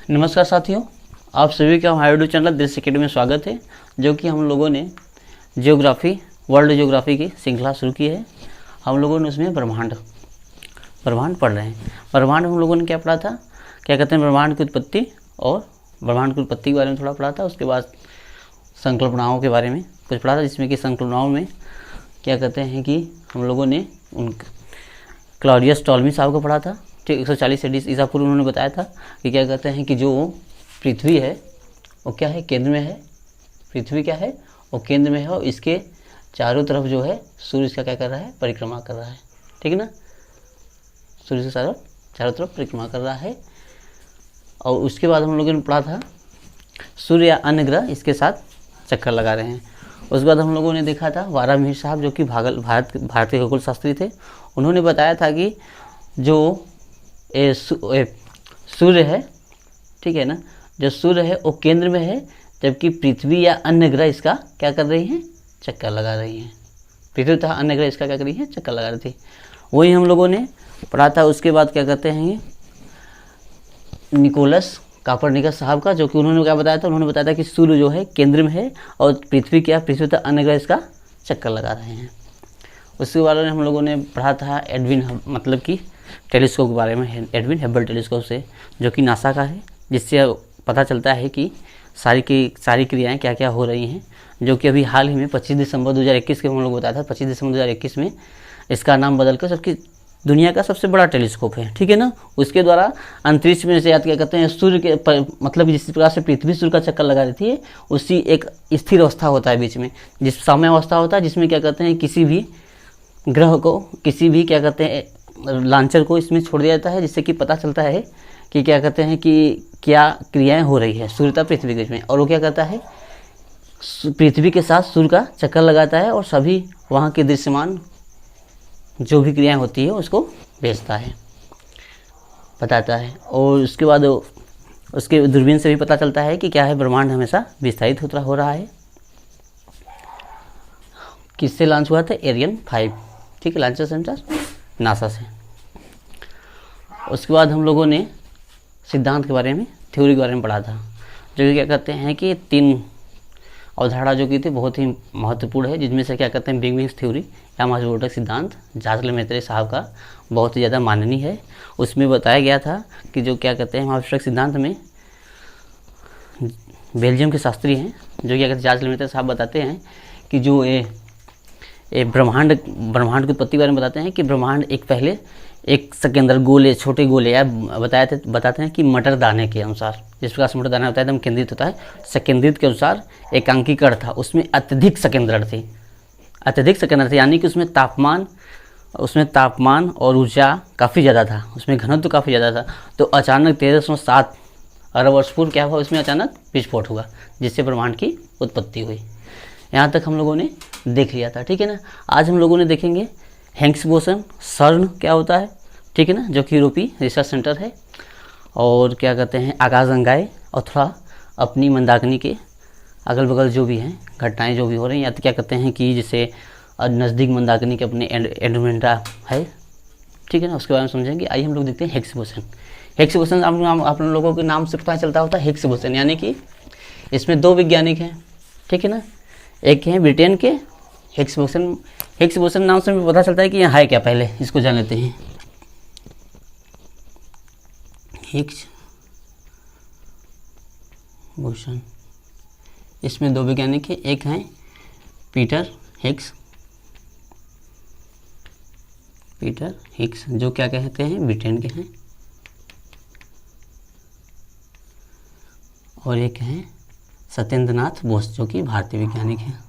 नमस्कार साथियों, आप सभी का हमारे यूट्यूब चैनल देश एकेडमी में स्वागत है। जो कि हम लोगों ने वर्ल्ड जियोग्राफी की श्रृंखला शुरू की है। हम लोगों ने उसमें ब्रह्मांड पढ़ रहे हैं। ब्रह्मांड हम लोगों ने क्या पढ़ा था, क्या कहते हैं, ब्रह्मांड की उत्पत्ति और ब्रह्मांड की उत्पत्ति के बारे में थोड़ा पढ़ा था। उसके बाद संकल्पनाओं के बारे में कुछ पढ़ा था, जिसमें कि संकल्पनाओं में क्या कहते हैं कि हम लोगों ने उन क्लॉडियस टॉलमी साहब को पढ़ा था। ठीक 140 ईसा पूर्व उन्होंने बताया था कि क्या कहते हैं कि जो पृथ्वी है वो क्या है, केंद्र में है। पृथ्वी क्या है, वो केंद्र में है और इसके चारों तरफ जो है सूर्य इसका क्या कर रहा है, परिक्रमा कर रहा है। ठीक है ना, सूर्य के चारों तरफ परिक्रमा कर रहा है। और उसके बाद हम लोगों ने पढ़ा था सूर्य या अन्य ग्रह इसके साथ चक्कर लगा रहे हैं। उसके बाद हम लोगों ने देखा था वारामिहिर साहब, जो कि भारत के खगोल शास्त्री थे। उन्होंने बताया था कि जो सूर्य है, ठीक है ना, जो सूर्य है वो केंद्र में है, जबकि पृथ्वी या अन्य ग्रह इसका क्या कर रही हैं, चक्कर लगा रही हैं। पृथ्वी तथा अन्य ग्रह इसका क्या कर रही हैं, चक्कर लगा रही थी। वही हम लोगों ने पढ़ा था। उसके बाद क्या कहते हैं निकोलस कापरनिकस साहब का, जो कि उन्होंने क्या बताया था, उन्होंने बताया था कि सूर्य जो है केंद्र में है और पृथ्वी तथा अन्य ग्रह इसका चक्कर लगा रहे हैं। उसके बारे में हम लोगों ने पढ़ा था मतलब कि टेलीस्कोप के बारे में, एडविन हबल टेलीस्कोप से, जो कि नासा का है, जिससे पता चलता है कि सारी क्रियाएं क्या क्या हो रही हैं। जो कि अभी हाल ही में 25 दिसंबर 2021 के हम लोग बताया था, 25 दिसंबर 2021 में इसका नाम बदलकर सबकी दुनिया का सबसे बड़ा टेलीस्कोप है। ठीक है ना, उसके द्वारा अंतरिक्ष में जैसे याद क्या कहते हैं, सूर्य के मतलब जिस प्रकार से पृथ्वी सूर्य का चक्कर लगा रही है, उसी एक स्थिर अवस्था होता है बीच में, जिस साम्य अवस्था होता है, जिसमें क्या कहते हैं किसी भी ग्रह को, किसी भी क्या कहते हैं लांचर को इसमें छोड़ दिया जाता है, जिससे कि पता चलता है कि क्या कहते हैं कि क्या क्रियाएं हो रही है सूर्य तथा पृथ्वी के बीच में। और वो क्या करता है, पृथ्वी के साथ सूर्य का चक्कर लगाता है और सभी वहाँ के दृश्यमान जो भी क्रियाएं होती है उसको भेजता है, बताता है। और उसके बाद उसके दूरबीन से भी पता चलता है कि क्या है, ब्रह्मांड हमेशा विस्तारित हो रहा है। किससे लॉन्च हुआ था, एरियन 5, ठीक है, लॉन्चर सेंटर नासा से। उसके बाद हम लोगों ने सिद्धांत के बारे में, थ्योरी के बारे में पढ़ा था, जो कि क्या कहते हैं कि 3 अवधारणा जो की थी बहुत ही महत्वपूर्ण है, जिसमें से क्या कहते हैं बिग बैंग थ्योरी या महाविस्फोटक सिद्धांत जार्ज लेमैत्रे साहब का बहुत ही ज़्यादा माननीय है। उसमें बताया गया था कि जो क्या कहते हैं महाविस्फोटक सिद्धांत में बेल्जियम के शास्त्री हैं, जो क्या कहते हैं जार्ज लेमैत्रे साहब बताते हैं कि जो ब्रह्मांड की उत्पत्ति के बारे में बताते हैं कि ब्रह्मांड पहले एक सकेंद्र गोले, छोटे गोले, या बताते हैं कि मटर दाने के अनुसार, जिस प्रकार से मटर दाना होता है एकदम केंद्रित होता है, सकेंद्रित के अनुसार एकांकी कण था, उसमें अत्यधिक सकेंद्र थे, यानी कि उसमें तापमान और ऊर्जा काफ़ी ज़्यादा था, उसमें घनत्व काफ़ी ज़्यादा था। तो अचानक 1307 अरब वर्ष पूर्व क्या हुआ, उसमें अचानक विस्फोट हुआ, जिससे ब्रह्मांड की उत्पत्ति हुई। यहाँ तक हम लोगों ने देख लिया था। ठीक है ना, आज हम लोगों ने देखेंगे हिग्स बोसन, सर्न क्या होता है, ठीक है ना, जो कि यूरोपीय रिसर्च सेंटर है। और क्या कहते हैं आकाशगंगाएं, और थोड़ा अपनी मंदाकिनी के अगल बगल जो भी हैं घटनाएं जो भी हो रही हैं, या तो क्या कहते हैं कि जैसे नज़दीक मंदाकिनी के अपने एंड्रोमेडा है, ठीक है ना, उसके बारे में समझेंगे। आइए हम लोग देखते हैं हिग्स बोसन। आप लोगों के नाम से पता चलता होता है हिग्स बोसन, यानी कि इसमें 2 वैज्ञानिक हैं, ठीक है ना, एक हैं ब्रिटेन के हिग्स बोसन नाम से भी पता चलता है कि यहाँ है क्या, पहले इसको जान लेते हैं। हिग्स बोसन, इसमें 2 वैज्ञानिक हैं, एक हैं पीटर हिग्स जो क्या कहते हैं ब्रिटेन के हैं, और एक हैं सत्येंद्रनाथ बोस जो कि भारतीय वैज्ञानिक हैं।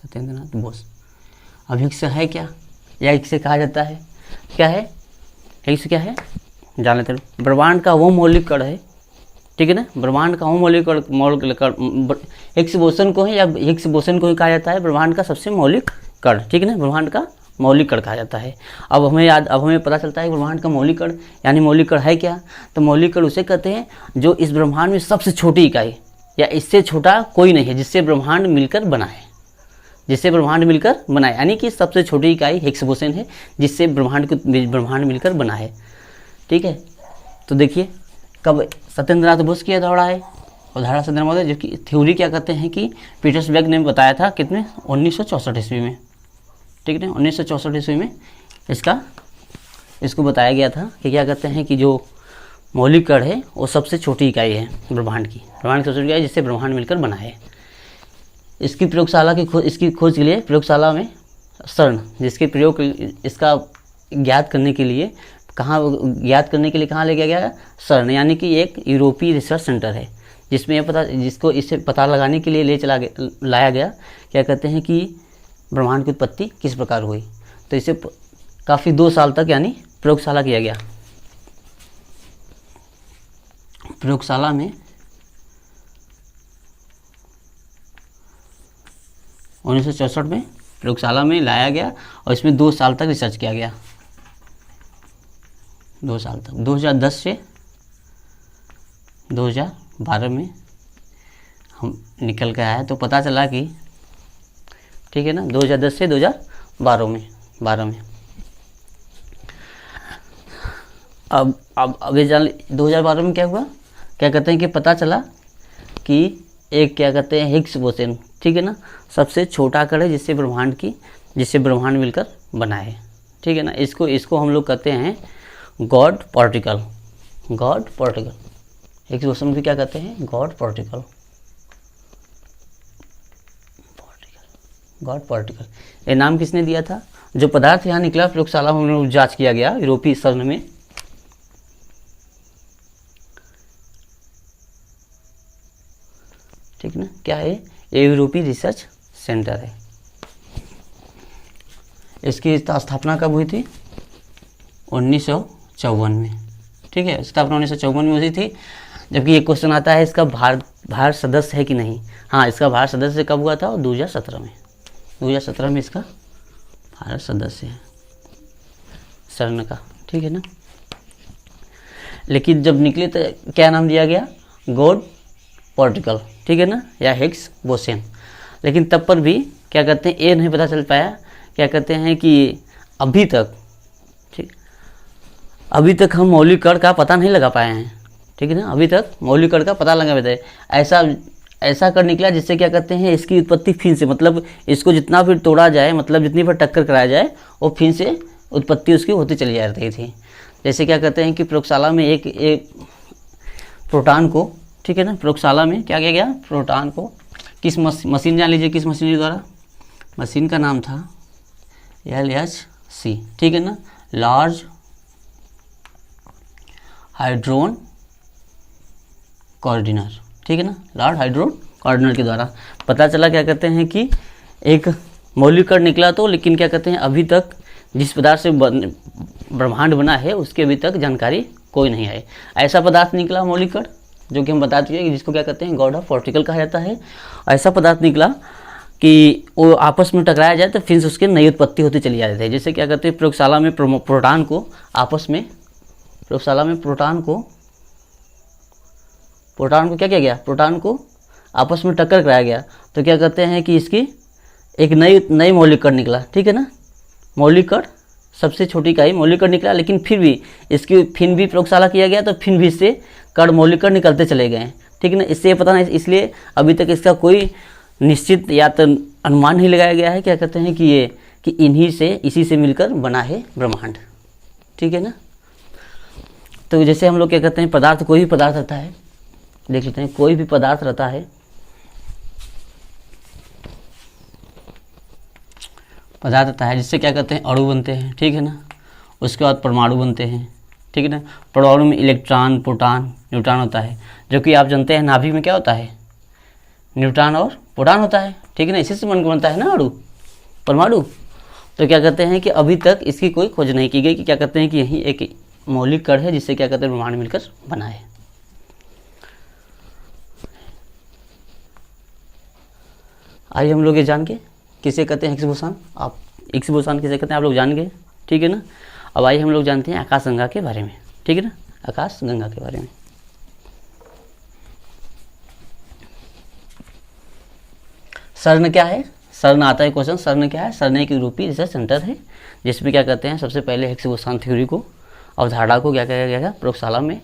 सत्येंद्रनाथ बोस। अब हिग्स है क्या, या इसे कहा जाता है क्या है, हिग्स क्या है जान लेते हैं। ब्रह्मांड का वो मौलिक कण है, ठीक है ना, ब्रह्मांड का वो मौलिक कण हिग्स बोसन को है, या हिग्स बोसन को ही कहा जाता है ब्रह्मांड का सबसे मौलिक कण, ठीक है ना, ब्रह्मांड का मौलिक कण कहा जाता है। अब हमें पता चलता है कि ब्रह्मांड का मौलिक कण, यानी मौलिक कण है क्या, तो मौलिक कण उसे कहते हैं जो इस ब्रह्मांड में सबसे छोटी इकाई या इससे छोटा कोई नहीं है, जिससे ब्रह्मांड मिलकर बना है, जिससे ब्रह्मांड मिलकर बना है, यानी कि सबसे छोटी इकाई हिग्स बोसन है जिससे ब्रह्मांड मिलकर बना है। ठीक है, तो देखिए कब सत्येंद्रनाथ बोस की दौड़ा है उदाहरण से नर्मदा, जो कि थ्योरी क्या कहते हैं कि पीटर्सबर्ग ने बताया था कितने 1964 ईस्वी में। ठीक है, 1964 ईस्वी में इसको बताया गया था कि क्या कहते हैं कि जो मौलिक कण है वो सबसे छोटी इकाई है ब्रह्मांड की सबसे छोटी इकाई जिससे ब्रह्मांड मिलकर बना है। इसकी खोज के लिए प्रयोगशाला में CERN, जिसके प्रयोग इसका ज्ञात करने के लिए कहाँ ले गया गया CERN, यानी कि एक यूरोपीय रिसर्च सेंटर है जिसमें इसे पता लगाने के लिए लाया गया क्या कहते हैं कि ब्रह्मांड की उत्पत्ति किस प्रकार हुई। तो इसे काफ़ी 2 साल तक यानी प्रयोगशाला किया गया। प्रयोगशाला में 1964 में प्रयोगशाला में लाया गया और इसमें 2 साल तक रिसर्च किया गया। 2 साल तक 2010 से 2012 में हम निकल के आया है, तो पता चला कि ठीक है ना 2010 से 2012 में 2012 में क्या हुआ, क्या कहते हैं कि पता चला कि एक क्या कहते हैं हिग्स बोसन, ठीक है ना, सबसे छोटा कण है जिससे ब्रह्मांड मिलकर बना है। ठीक है ना, इसको हम लोग कहते हैं गॉड पार्टिकल। हिग्स बोसन भी क्या कहते हैं गॉड पार्टिकल। ये नाम किसने दिया था? जो पदार्थ यहाँ निकला प्रयोगशाला में जांच किया गया यूरोपीय CERN में, ठीक ना, क्या है ये यूरोपीय रिसर्च सेंटर है। इसकी स्थापना कब हुई थी? 1954 में। ठीक है, स्थापना 1954 में हुई थी। जबकि ये क्वेश्चन आता है इसका भारत सदस्य है कि नहीं। हाँ, इसका भारत सदस्य कब हुआ था? 2017 में। 2017 में इसका भारत सदस्य है CERN का। ठीक है ना, लेकिन जब निकले तो क्या नाम दिया गया? God particle. ठीक है ना, या हिग्स बोसन। लेकिन तब पर भी क्या कहते हैं ये नहीं पता चल पाया, क्या कहते हैं कि अभी तक हम मौलिक कण का पता नहीं लगा पाए हैं। ठीक है ना, अभी तक मौलिक कण का पता लगा पाए। ऐसा कण निकला जिससे क्या कहते हैं इसकी उत्पत्ति फिर से, मतलब इसको जितना भी तोड़ा जाए, मतलब जितनी बार टक्कर कराया जाए वो फिर से उत्पत्ति उसकी होती चली जा रही थी। जैसे क्या कहते हैं कि प्रयोगशाला में एक प्रोटॉन को, ठीक है ना, प्रयोगशाला में क्या किया गया? प्रोटॉन को किस मशीन, जान लीजिए किस मशीन द्वारा? मशीन का नाम था LHC। ठीक है ना, लार्ज हाइड्रोन कोऑर्डिनर। ठीक है ना, लार्ज हाइड्रोन कोऑर्डिनर के द्वारा पता चला क्या कहते हैं कि एक मौलिक कण निकला। तो लेकिन क्या कहते हैं अभी तक जिस पदार्थ से ब्रह्मांड बना है उसकी अभी तक जानकारी कोई नहीं आई। ऐसा पदार्थ निकला मौलिक कण जो कि हम बता चुके हैं, जिसको क्या कहते हैं गॉड ऑफ पार्टिकल कहा जाता है। ऐसा पदार्थ निकला कि वो आपस में टकराया जाए तो फिर उसकी नई उत्पत्ति होती चली जाती है। जैसे क्या कहते हैं प्रयोगशाला में प्रोटॉन को क्या किया गया? प्रोटॉन को आपस में टक्कर कराया गया, तो क्या कहते हैं कि इसकी एक नई मौलिक कण निकला। ठीक है ना, मौलिक कण सबसे छोटी इकाई मौलिक कण निकला, लेकिन फिर भी इसकी फिर भी प्रयोगशाला किया गया तो फिर भी इससे मौलिक कण निकलते चले गए। ठीक है ना, इससे पता नहीं, इसलिए अभी तक इसका कोई निश्चित या तो अनुमान नहीं लगाया गया है क्या कहते हैं कि इसी से मिलकर बना है ब्रह्मांड। ठीक है ना, तो जैसे हम लोग क्या कहते हैं पदार्थ, कोई भी पदार्थ रहता है, देख लेते हैं, कोई भी पदार्थ रहता है, जिससे क्या कहते हैं अणु बनते हैं। ठीक है ना, उसके बाद परमाणु बनते हैं। ठीक है ना, परमाणु में इलेक्ट्रॉन, प्रोटॉन, न्यूट्रॉन होता है, जो कि आप जानते हैं नाभिक में क्या होता है? न्यूट्रॉन और प्रोटॉन होता है। ठीक है ना, इसी से बनता है ना अणु, परमाणु। तो क्या कहते हैं कि अभी तक इसकी कोई खोज नहीं की गई कि क्या कहते हैं कि यही एक मौलिक कण है जिससे क्या कहते हैं ब्रह्मांड मिलकर बना है। आइए हम लोग ये जान के किसे कहते हैं हिग्स बोसन। आप हिग्स बोसन किसे कहते हैं आप लोग जान गए। ठीक है ना, अब आइए हम लोग जानते हैं आकाशगंगा के बारे में। ठीक है ना, आकाशगंगा के बारे में। CERN क्या है? सर्ण आता है क्वेश्चन। सर्ण क्या है? सर्ण एक यूरोपीय रिसर्च सेंटर है जिसमें क्या कहते हैं सबसे पहले हिग्स बोसन थ्योरी को, अवधारणा को क्या किया गया, प्रयोगशाला में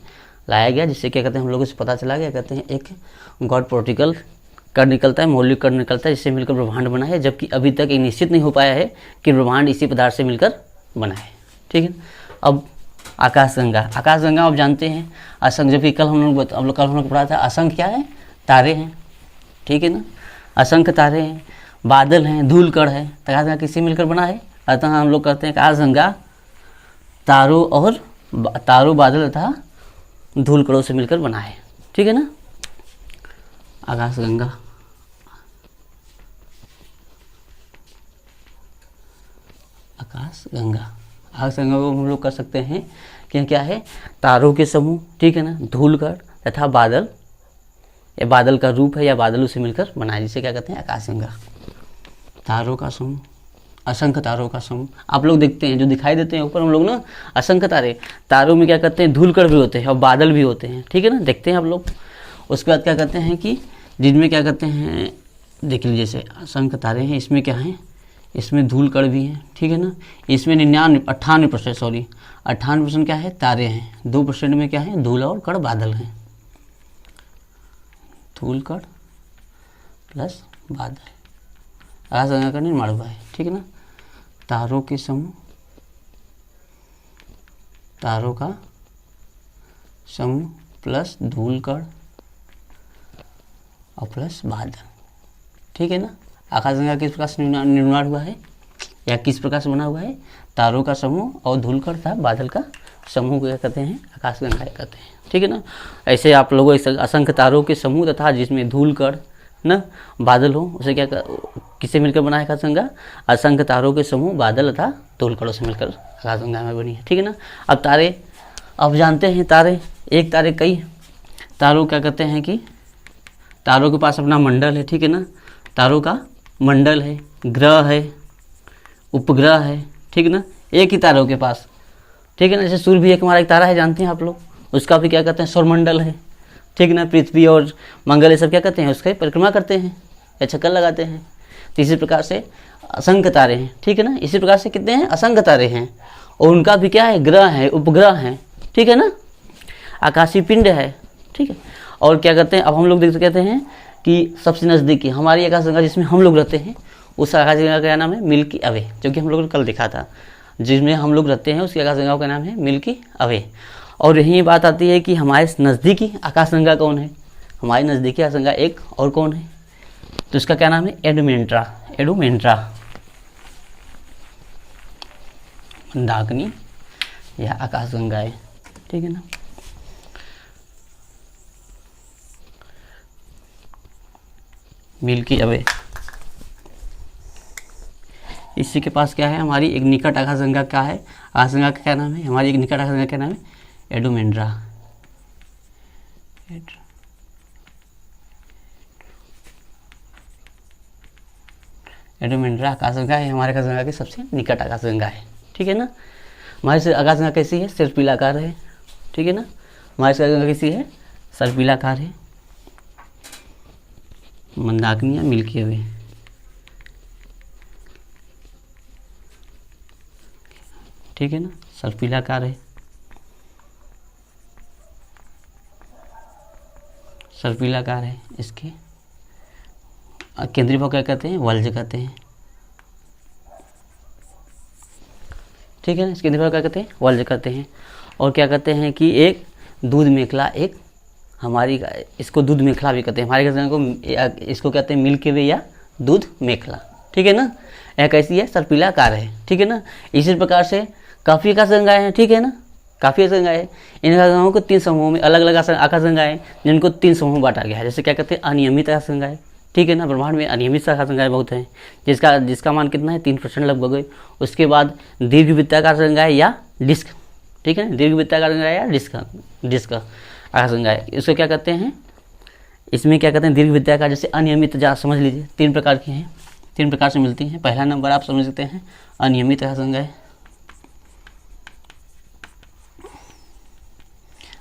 लाया गया, जिससे क्या कहते हैं हम लोगों से पता चला गया कहते हैं एक गॉड पार्टिकल कण निकलता है, मौलिक कण निकलता है, जिससे मिलकर ब्रह्मांड बना है, जबकि अभी तक ये निश्चित नहीं हो पाया है कि ब्रह्मांड इसी पदार्थ से मिलकर बना है। ठीक है। अब आकाशगंगा, आकाशगंगा आप जानते हैं असंख्य, जबकि कल हम लोग पढ़ा था असंख्य क्या है? तारे हैं। ठीक है ना, असंख्य तारे हैं, बादल हैं, धूल कण है। आकाशगंगा किससे मिलकर बना है? अतः हम लोग कहते हैं आकाशगंगा तारों बादल तथा धूल कणों से मिलकर बना है। ठीक है ना, आकाशगंगा आकाशगंगा को हम लोग कर सकते हैं कि क्या है? तारों के समूह, ठीक है ना, धूल कण तथा बादल, ये बादल का रूप है या बादलों से मिलकर बना है, जिसे क्या कहते हैं? आकाशगंगा। तारों का समूह, असंख्य तारों का समूह। आप लोग देखते हैं जो दिखाई देते हैं ऊपर हम लोग ना, असंख्य तारे, तारों में क्या करते हैं? धूल कण भी होते हैं और बादल भी होते हैं। ठीक है ना, देखते हैं आप लोग। उसके बाद क्या कहते हैं कि जिनमें क्या कहते हैं, देख लीजिए जैसे असंख्य तारे हैं, इसमें क्या है? इसमें धूल कण भी हैं। ठीक है ना, इसमें 98% क्या है? तारे हैं। 2% में क्या है? धूल और कण बादल हैं। धूल कण प्लस बादल, आकाशगंगा का निर्माण हुआ है। ठीक है ना, तारों के समूह, तारों का समूह प्लस धूल कण और प्लस बादल। ठीक है ना, आकाशगंगा किस प्रकार से निर्माण हुआ है या किस प्रकार से बना हुआ है? तारों का समूह और धूल कण था बादल का समूह को क्या कहते हैं? आकाशगंगा कहते हैं। ठीक है ना, ऐसे आप लोगों असंख्य तारों के समूह तथा जिसमें धूल कण ना बादल हो, उसे क्या किससे मिलकर बना है आकाशगंगा? असंख्य तारों के समूह, बादल तथा धूल कणों से मिलकर आकाशगंगा में बनी है। ठीक है ना, अब तारे, अब जानते हैं तारे, एक तारे कई, तारों क्या कहते हैं कि तारों के पास अपना मंडल है। ठीक है ना, तारों का मंडल है, ग्रह है, उपग्रह है। ठीक है ना, एक ही तारों के पास। ठीक है ना, जैसे सूर्य भी एक हमारा एक तारा है, जानते हैं आप लोग, उसका भी क्या कहते हैं? सौरमंडल है। ठीक है ना, पृथ्वी और मंगल ये सब क्या कहते हैं? उसका परिक्रमा करते हैं या चक्कर लगाते हैं। तो इसी प्रकार से असंख्य तारे हैं। ठीक है ना, इसी प्रकार से कितने हैं? असंख्य तारे हैं और उनका भी क्या है? ग्रह है, उपग्रह है। ठीक है ना, आकाशीय पिंड है। ठीक है, और क्या करते हैं? अब हम लोग देख कहते हैं कि सबसे नज़दीकी हमारी आकाशगंगा जिसमें हम लोग रहते हैं, उस आकाशगंगा का क्या नाम है? मिल्की अवे, जो कि हम लोगों ने कल देखा था। जिसमें हम लोग रहते हैं उसकी आकाशगंगा का नाम है मिल्की अवे। और यही बात आती है कि हमारे नज़दीकी आकाशगंगा कौन है? हमारी नज़दीकी आकाशगंगा एक और कौन है? तो इसका क्या नाम है? एडुमेंट्रा। मंदाकिनी या आकाशगंगा है। ठीक है ना, मिल्की अवे, इसी के पास क्या है? हमारी एक निकट आकाशगंगा क्या है? आकाशगंगा का क्या नाम है? हमारी एक निकट आकाशगंगा क्या नाम है? एडुमेंड्रा। एडुमेंड्रा आकाशगंगा है, हमारे आकाशगंगा की सबसे निकट आकाशगंगा है। ठीक है ना, हमारी आकाशगंगा कैसी है? सर्पिलाकार है। ठीक है ना, हमारी आकाशगंगा कैसी है? सर्पिलाकार है। मंदाकिनी या मिल्की वे। ठीक है ना, सर्पिलाकार है। सर्पिलाकार है, इसके केंद्रीय भाग क्या कहते हैं? वल्ज कहते हैं। ठीक है ना, इसके केंद्रीय भाग क्या कहते हैं? वल्ज कहते हैं। और क्या कहते हैं कि एक दूध मेखला, एक हमारी, इसको दूध मेखला भी कहते हैं। हमारे आकाशगंगा को इसको कहते हैं मिल्की वे या दूध मेखला। ठीक है ना, यह कैसी है? सर्पिलाकार है। ठीक है ना, इसी प्रकार से काफ़ी आकाशगंगाएं हैं। ठीक है ना, काफ़ी आकाशगंगाएं हैं। इन आकाशगंगाओं को 3 समूहों में, अलग अलग आकाशगंगाएं जिनको 3 समूह में बांटा गया है। जैसे क्या कहते हैं? अनियमित आकाशगंगाएं। ठीक है ना, ब्रह्मांड में अनियमित आकाशगंगाएं बहुत हैं, जिसका मान कितना है? 3% लगभग है। उसके बाद दीर्घवृत्ताकार आकाशगंगाएं या डिस्क। ठीक है ना, दीर्घवृत्ताकार आकाशगंगाएं या डिस्क आकाशगंगाएं, इसको क्या कहते हैं? इसमें क्या कहते हैं? दीर्घवृत्ताकार, जैसे अनियमित, जहाँ समझ लीजिए 3 प्रकार की हैं, 3 प्रकार से मिलती हैं। पहला नंबर आप समझ सकते हैं अनियमित आकाशगंगाएं।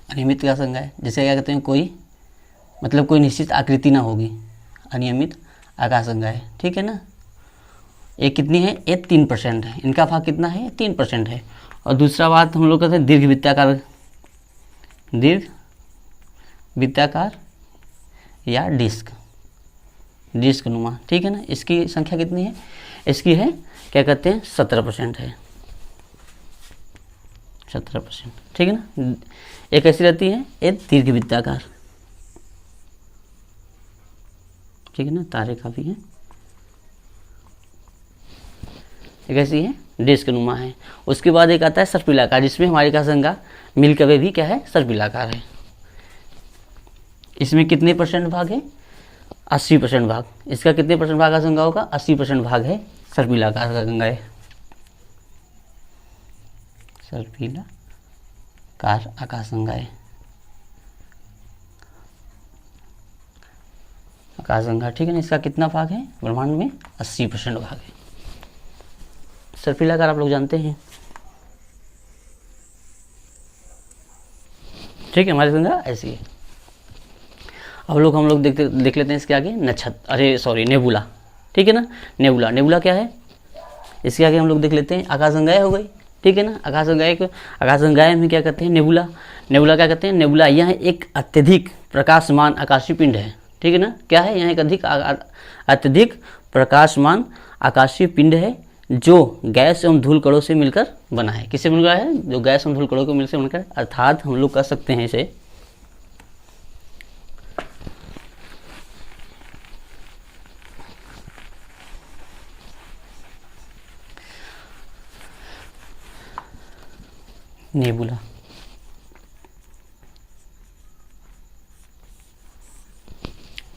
अनियमित आकाशगंगाएं जैसे क्या कहते हैं? कोई मतलब कोई निश्चित आकृति ना होगी, अनियमित आकाशगंगाएं। ठीक है ना, ये कितनी है, ये 3% है, इनका भाग कितना है, 3% है। और दूसरा बात हम लोग कहते हैं दीर्घ वृत्ताकार या डिस्क नुमा, ठीक है ना। इसकी संख्या कितनी है, इसकी है क्या कहते हैं 17% है, 17%, ठीक है ना। एक ऐसी रहती है, एक दीर्घ वृत्ताकार, ठीक है ना, तारे का भी है। एक ऐसी है डिस्क नुमा है। उसके बाद एक आता है सर्पिलाकार, जिसमें हमारी आकाशगंगा मिल्की वे भी क्या है, सर्पिलाकार है। इसमें कितने % भाग है, 80% भाग। इसका कितने % भाग आकाशगंगा होगा, 80% भाग है सर्पिलाकार का गंगा है, सर्पिलाकार आकाशगंगा है, आकाशगंगा, ठीक है ना। इसका कितना भाग है ब्रह्मांड में, 80% भाग है। सर्पिलाकार आप लोग जानते हैं, ठीक है, हमारी गंगा ऐसी है। अब लोग हम लोग देख लेते हैं इसके आगे नेबुला, ठीक है ना। नेबुला क्या है, इसके आगे हम लोग देख लेते हैं आकाशगंगाएं हो गई, ठीक है ना। आकाशगंगाएं में क्या कहते हैं, नेबुला क्या कहते हैं, नेबुला यह एक अत्यधिक प्रकाशमान आकाशीय पिंड है, ठीक है ना। क्या है, यह एक अत्यधिक प्रकाशमान आकाशीय पिंड है जो गैस एवं धूल कणों से मिलकर बना है। किससे मिलकर है, जो गैस एवं धूल कणों को मिलकर, अर्थात हम लोग कह सकते हैं इसे नेबुला।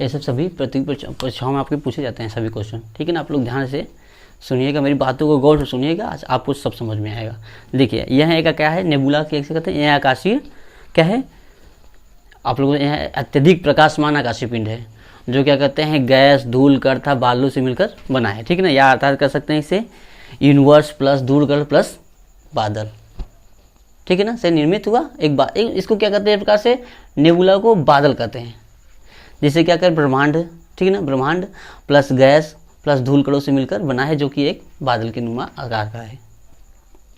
ये सब सभी परीक्षाओं में आपके पूछे जाते हैं सभी क्वेश्चन, ठीक है ना। आप लोग ध्यान से सुनिएगा, मेरी बातों को गौर से सुनिएगा, आज आपको सब समझ में आएगा। देखिए यह एक क्या है, नेबुला कैसे कहते हैं, यह आकाशीय क्या है, आप लोगों यह अत्यधिक प्रकाशमान आकाशीय पिंड है जो क्या कहते हैं गैस, धूल कण तथा बादलों से मिलकर बना है, ठीक है ना। या अर्थात कर सकते हैं इसे यूनिवर्स प्लस धूल कण प्लस बादल, ठीक है ना, से निर्मित हुआ इसको क्या कहते हैं, प्रकार से नेबुला को बादल कहते हैं, जिसे क्या कहते हैं ब्रह्मांड, ठीक है ना। ब्रह्मांड प्लस गैस प्लस धूल कणों से मिलकर बना है, जो कि एक बादल के नुमा आकार का है,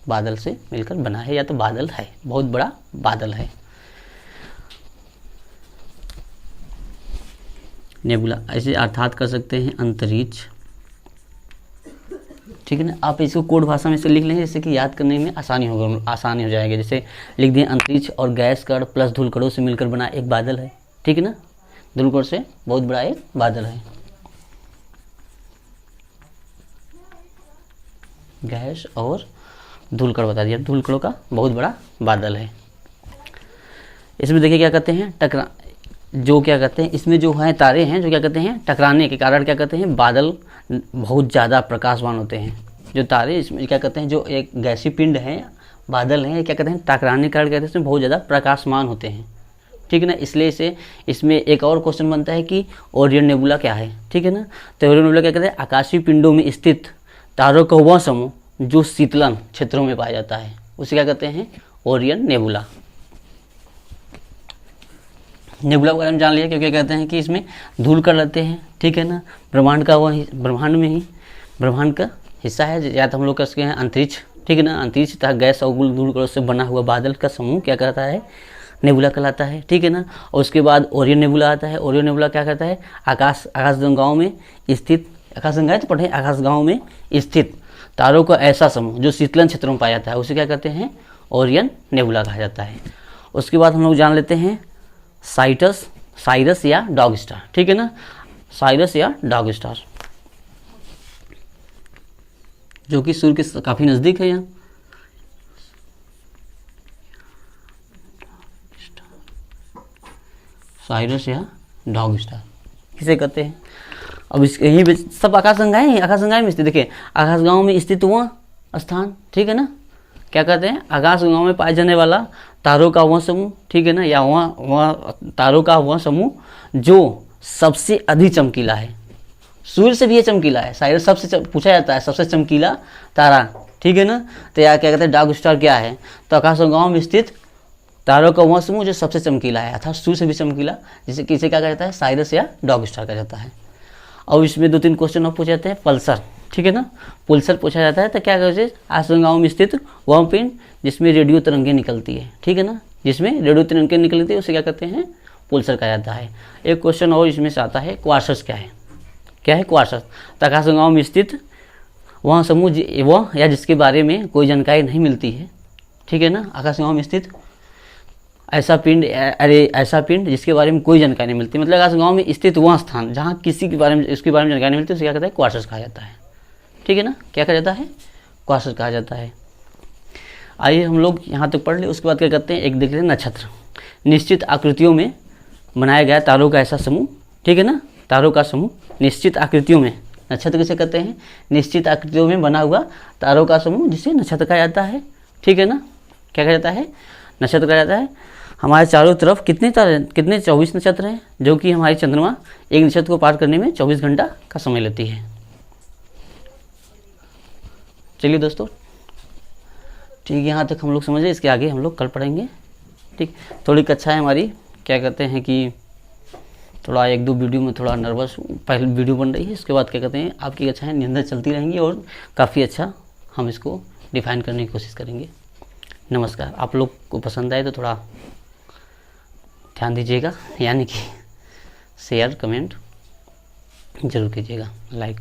बादल से मिलकर बना है, या तो बादल है, बहुत बड़ा बादल है नेबुला। ऐसे अर्थात कर सकते हैं अंतरिक्ष, ठीक है ना। आप इसको कोड भाषा में से लिख लें, जैसे कि याद करने में आसानी हो जाएगा। जैसे लिख दें अंतरिक्ष और गैस कण प्लस धूल कणों से मिलकर बना एक बादल है, ठीक है ना। धूल कण से बहुत बड़ा एक बादल है, गैस और धूल कण बता दिया, धूल कणों का बहुत बड़ा बादल है। इसमें देखिए क्या कहते हैं जो क्या कहते हैं, इसमें जो है तारे हैं जो क्या कहते हैं टकराने के कारण क्या कहते हैं बादल बहुत ज़्यादा प्रकाशवान होते हैं। जो तारे इसमें क्या कहते हैं, जो एक गैसीय पिंड है, बादल हैं, क्या कहते हैं टकराने के कारण कहते हैं इसमें बहुत ज़्यादा प्रकाशमान होते हैं, ठीक है ना। इसलिए इसमें एक और क्वेश्चन बनता है कि ओरियन नेबुला क्या है, ठीक है ना। तो ओरियन नेबुला क्या कहते हैं, आकाशीय पिंडों में स्थित तारों का वह समूह जो शीतलन क्षेत्रों में पाया जाता है, उसे क्या कहते हैं ओरियन नेबुला। नेबुला के बारे में जान लिया, क्योंकि कहते हैं कि इसमें धूल कण रहते हैं, ठीक है ना। ब्रह्मांड का हिस्सा है, या तो हम लोग कह सकते हैं अंतरिक्ष, ठीक है ना। अंतरिक्ष तथा गैस और धूल कणों से बना हुआ बादल का समूह क्या कहता है, नेबुला कहलाता है, ठीक है ना। और उसके बाद ओरियन नेबुला आता है। ओरियन नेबुला क्या कहता है, आकाशगंगाओं में स्थित, आकाशगंगाएं तो पढ़े, आकाशगंगाओं में स्थित तारों का ऐसा समूह जो शीतलन क्षेत्रों में पाया जाता है, उसे क्या कहते हैं ओरियन नेबुला कहा जाता है। उसके बाद हम लोग जान लेते हैं साइरस या डॉग स्टार, ठीक है ना। साइरस या डॉग स्टार जो कि सूर्य के काफी नजदीक है यहाँ। साइरस या डॉग स्टार किसे कहते हैं। अब इसके यही सब आकाशगंगाएं में स्थित, देखिए आकाशगंगाओं में स्थित हुआ स्थान, ठीक है ना। क्या कहते हैं आकाशगंगाओं में पाए जाने वाला तारों का वह समूह, ठीक है ना, या वह तारों का वह समूह जो सबसे अधिक चमकीला है, सूर्य से भी ये चमकीला है। साइरस सबसे पूछा जाता है सबसे चमकीला तारा, ठीक है ना। तो या क्या कहते हैं डॉग स्टार क्या है, तो आकाशगंगाओं में स्थित तारों का वह समूह जो सबसे चमकीला है, अर्थात सूर्य से भी चमकीला, जिसे किसे क्या कहा जाता है साइरस या डॉग स्टार कहा जाता है। और इसमें 2-3 क्वेश्चन और पूछे जाते हैं। ठीक है ना। पुलसर पूछा जाता है तो क्या कहते हैं, आकाशगंगाओं में स्थित वह पिंड जिसमें रेडियो तरंगें निकलती है, ठीक है ना, जिसमें रेडियो तरंगें निकलती है उसे क्या कहते हैं, पुलसर कहा जाता है। एक क्वेश्चन और इसमें से आता है, क्वार्सस क्या है, क्या है क्वार्सस। तो आकाशगंगाओं में स्थित वह समूह वह या जिसके बारे में कोई जानकारी नहीं मिलती है, ठीक है ना, आकाशगंगाओं में स्थित ऐसा पिंड, अरे ऐसा पिंड जिसके बारे में कोई जानकारी नहीं मिलती, मतलब आकाशगंगाओं में स्थित वह स्थान जहाँ किसी के बारे में, इसके बारे में जानकारी नहीं मिलती, उसे क्या कहता है, क्वार्सस कहा जाता है, ठीक है ना, क्या कहा जाता है, क्वार्सस कहा जाता है। आइए हम लोग यहाँ तक पढ़ ले, उसके बाद क्या करते हैं, एक देख लें नक्षत्र। निश्चित आकृतियों में बनाया गया तारों का ऐसा समूह, ठीक है ना, तारों का समूह निश्चित आकृतियों में, नक्षत्र किसे कहते हैं, निश्चित आकृतियों में बना हुआ तारों का समूह जिसे नक्षत्र कहा जाता है, ठीक है ना, क्या कहा जाता है, नक्षत्र कहा जाता है। हमारे चारों तरफ कितने तारे, कितने 24 नक्षत्र हैं, जो कि हमारी चंद्रमा एक नक्षत्र को पार करने में 24 घंटा का समय लेती है। चलिए दोस्तों, ठीक, यहाँ तक हम लोग समझे, इसके आगे हम लोग कल पढ़ेंगे, ठीक। थोड़ी कक्षा है हमारी, क्या कहते हैं कि थोड़ा एक दो वीडियो में थोड़ा नर्वस हूँ, पहले वीडियो बन रही है, इसके बाद क्या कहते हैं आपकी कक्षाएँ निरंतर चलती रहेंगी और काफ़ी अच्छा हम इसको डिफाइन करने की कोशिश करेंगे। नमस्कार। आप लोग को पसंद आए तो थोड़ा ध्यान दीजिएगा, यानी कि शेयर कमेंट जरूर कीजिएगा, लाइक।